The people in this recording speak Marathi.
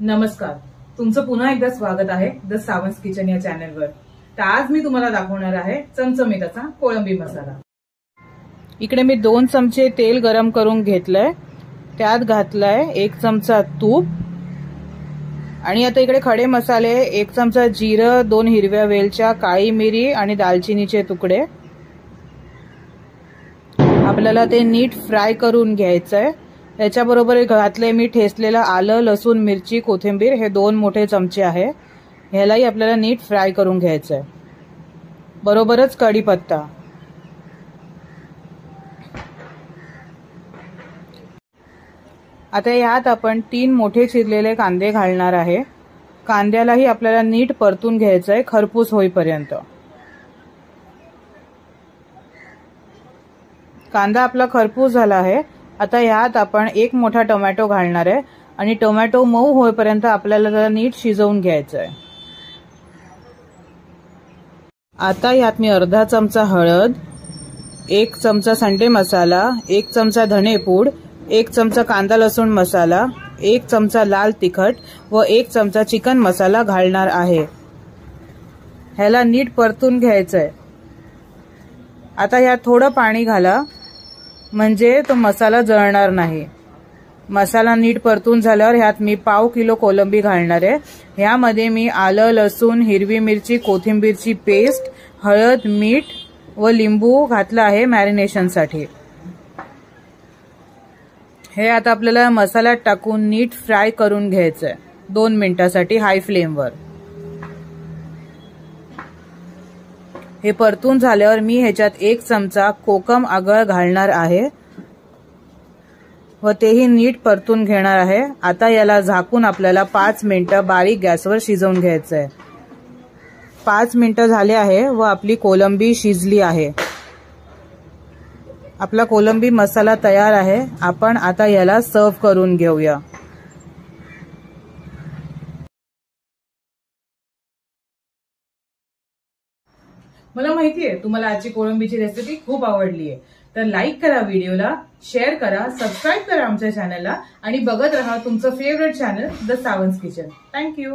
नमस्कार, तुमचं पुन्हा एकदा स्वागत आहे द सावंत किचन या चॅनलवर। तर आज मी तुम्हाला दाखवणार आहे चमचमीत असा कोळंबी मसाला। इकडे मी 2 चमचे तेल गरम करून घेतलंय, त्यात घातलाय 1 चमचा तूप आणि आता इकडे खडे मसाले 1 चमचा जिरं, 2 हिरव्या वेलच्या, काळी मिरी आणि दालचिनीचे तुकडे। आपल्याला ते नीट फ्राय करून घ्यायचंय। त्याच्याबरोबर घातले मी ठेचलेलं आलं, लसूण, मिरची, कोथिंबीर हे 2 मोठे चमचे आहे। ह्यालाही आपल्याला नीट फ्राय करून घ्यायचंय, बरोबरच कढीपत्ता। आता यात आपण 3 मोठे चिरलेले कांदे घालणार आहे। कांद्यालाही आपल्याला नीट परतून घ्यायचंय खरपूस होईपर्यंत। कांदा आपला खरपूस झाला आहे। आता यात आपण 1 मोठा टोमॅटो घालणार आहे आणि टोमॅटो मऊ होईपर्यंत आपल्याला त्याला नीट शिजवून घ्यायचंय। आता यात मी अर्धा चमचा हळद, 1 चमचा संडे मसाला, 1 चमचा धनेपूड, 1 चमचा कांदा लसूण मसाला, 1 चमचा लाल तिखट व 1 चमचा चिकन मसाला घालणार आहे। ह्याला नीट परतून घ्यायचंय। आता यात थोडं पाणी घाला, म्हणजे तो मसाला जळणार नाही। मसाला नीट परतून झाल्यावर ह्यात मी पाव किलो कोलंबी घालणार आहे। ह्यामध्ये मी आलं, लसूण, हिरवी मिरची, कोथिंबीरची पेस्ट, हळद, मीठ व लिंबू घातला आहे मॅरिनेशनसाठी। हे आता आपल्याला मसाल्यात टाकून नीट फ्राय करून घ्यायचंय 2 मिनिटांसाठी हाय फ्लेमवर। हे परतून झाल्यावर मी ह्याच्यात 1 चमचा कोकम आगळ घालणार आहे व तेही नीट परतून घेणार आहे। आता याला झाकून आपल्याला 5 मिनिटं बारीक गॅसवर शिजवून घ्यायचंय। 5 मिनिटं झाले आहे व आपली कोलंबी शिजली आहे। आपला कोलंबी मसाला तयार आहे। आपण आता याला सर्व करून घेऊया। मला माहिती आहे तुम्हाला आजची कोळंबीची रेसिपी खूप आवडली आहे, तर लाईक करा व्हिडिओला, शेअर करा, सबस्क्राइब करा आमच्या चॅनलला आणि बघत रहा तुमचं favourite channel the Sawant kitchen. Thank you.